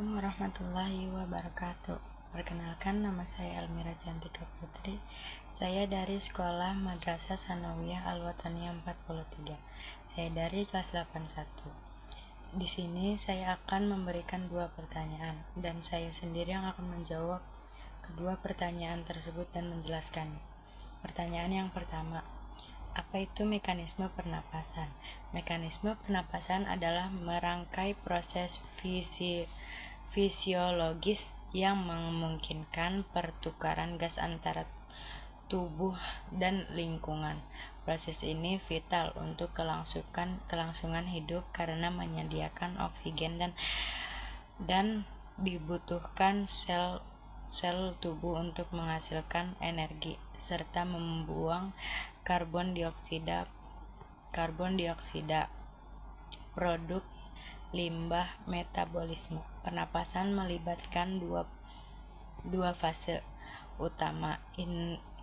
Assalamualaikum warahmatullahi wabarakatuh. Perkenalkan, nama saya Elmira Cantika Putri. Saya dari Sekolah Madrasah Sanawiyah Al-Wataniyah 43. Saya dari kelas 81. Di sini saya akan memberikan 2 pertanyaan dan saya sendiri yang akan menjawab kedua pertanyaan tersebut dan menjelaskannya. Pertanyaan yang pertama, apa itu mekanisme pernapasan? Mekanisme pernapasan adalah merangkai proses fisiologis yang memungkinkan pertukaran gas antara tubuh dan lingkungan. Proses ini vital untuk kelangsungan hidup karena menyediakan oksigen dan dibutuhkan sel tubuh untuk menghasilkan energi serta membuang karbon dioksida produk limbah metabolisme. Pernapasan melibatkan dua fase utama,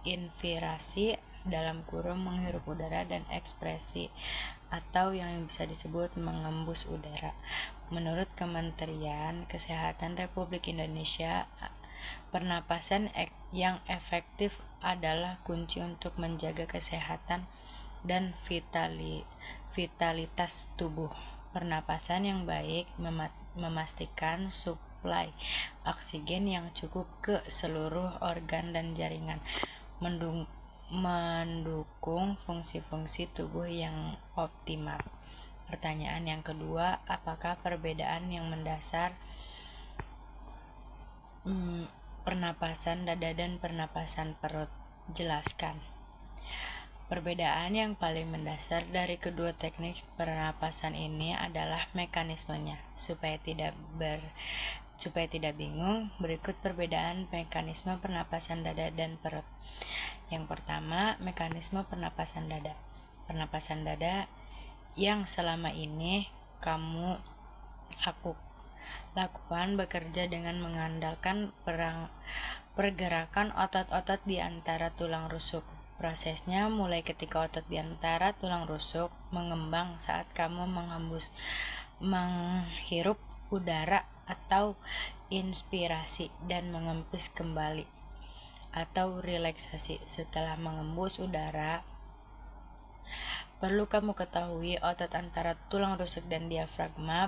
inspirasi menghirup udara dan ekspresi atau yang bisa disebut mengembus udara. Menurut Kementerian Kesehatan Republik Indonesia, pernapasan yang efektif adalah kunci untuk menjaga kesehatan dan vitalitas tubuh. Pernapasan yang baik memastikan suplai oksigen yang cukup ke seluruh organ dan jaringan, mendukung fungsi-fungsi tubuh yang optimal. Pertanyaan yang kedua, apakah perbedaan yang mendasar pernapasan dada dan pernapasan perut? Jelaskan. Perbedaan yang paling mendasar dari kedua teknik pernapasan ini adalah mekanismenya. Supaya tidak bingung, berikut perbedaan mekanisme pernapasan dada dan perut. Yang pertama, mekanisme pernapasan dada. Pernapasan dada yang selama ini kamu lakukan bekerja dengan mengandalkan pergerakan otot-otot di antara tulang rusuk. Prosesnya mulai ketika otot di antara tulang rusuk mengembang saat kamu menghirup udara atau inspirasi dan mengempis kembali atau relaksasi. Setelah mengembus udara, perlu kamu ketahui otot antara tulang rusuk dan diafragma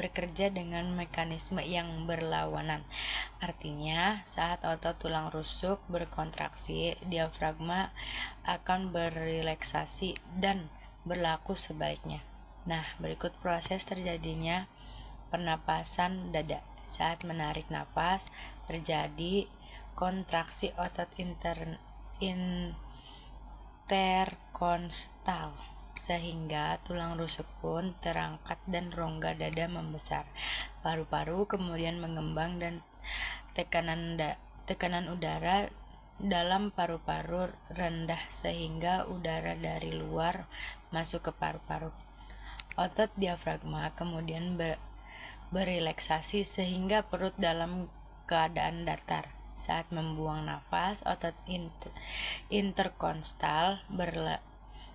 bekerja dengan mekanisme yang berlawanan. Artinya, saat otot tulang rusuk berkontraksi, diafragma akan berrelaksasi dan berlaku sebaliknya. Nah, berikut proses terjadinya pernapasan dada. Saat menarik napas, terjadi kontraksi otot interkonstal sehingga tulang rusuk pun terangkat dan rongga dada membesar. Paru-paru kemudian mengembang dan tekanan udara dalam paru-paru rendah sehingga udara dari luar masuk ke paru-paru. Otot diafragma kemudian berrelaksasi sehingga perut dalam keadaan datar. Saat membuang nafas, otot interkonstal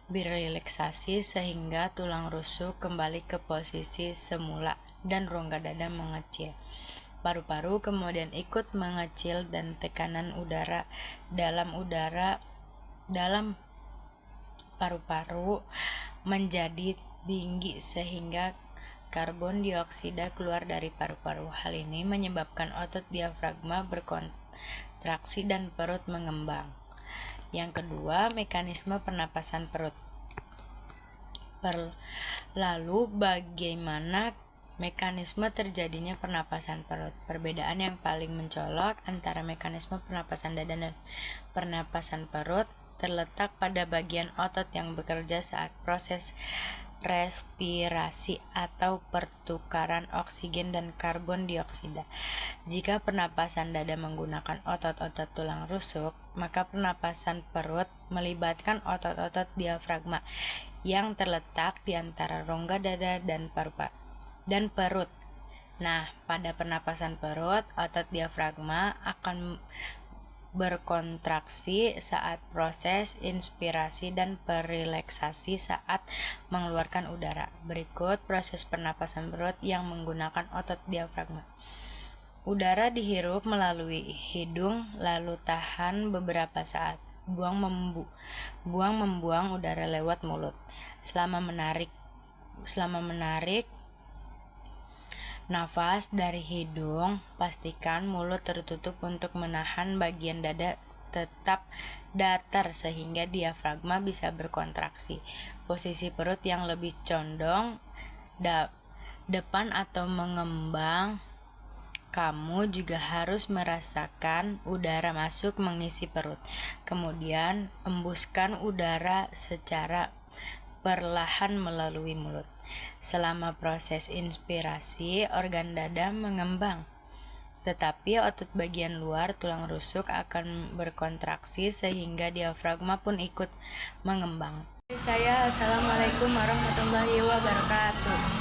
berrelaksasi sehingga tulang rusuk kembali ke posisi semula dan rongga dada mengecil. Paru-paru kemudian ikut mengecil dan tekanan udara dalam paru-paru menjadi tinggi sehingga karbon dioksida keluar dari paru-paru. Hal ini menyebabkan otot diafragma berkontraksi dan perut mengembang. Yang kedua, mekanisme pernapasan perut. Lalu, bagaimana mekanisme terjadinya pernapasan perut? Perbedaan yang paling mencolok antara mekanisme pernapasan dada dan pernapasan perut terletak pada bagian otot yang bekerja saat proses respirasi atau pertukaran oksigen dan karbon dioksida. Jika pernapasan dada menggunakan otot-otot tulang rusuk, maka pernapasan perut melibatkan otot-otot diafragma yang terletak di antara rongga dada dan perut. Nah, pada pernapasan perut, otot diafragma akan berkontraksi saat proses inspirasi dan perilaksasi saat mengeluarkan udara. Berikut proses pernapasan perut yang menggunakan otot diafragma. Udara dihirup melalui hidung lalu tahan beberapa saat. Buang membuang udara lewat mulut. Selama menarik nafas dari hidung, pastikan mulut tertutup untuk menahan bagian dada tetap datar sehingga diafragma bisa berkontraksi. Posisi perut yang lebih condong depan atau mengembang. Kamu juga harus merasakan udara masuk mengisi perut. Kemudian, embuskan udara secara perlahan melalui mulut. Selama proses inspirasi, organ dada mengembang. Tetapi otot bagian luar tulang rusuk akan berkontraksi sehingga diafragma pun ikut mengembang. Assalamualaikum warahmatullahi wabarakatuh.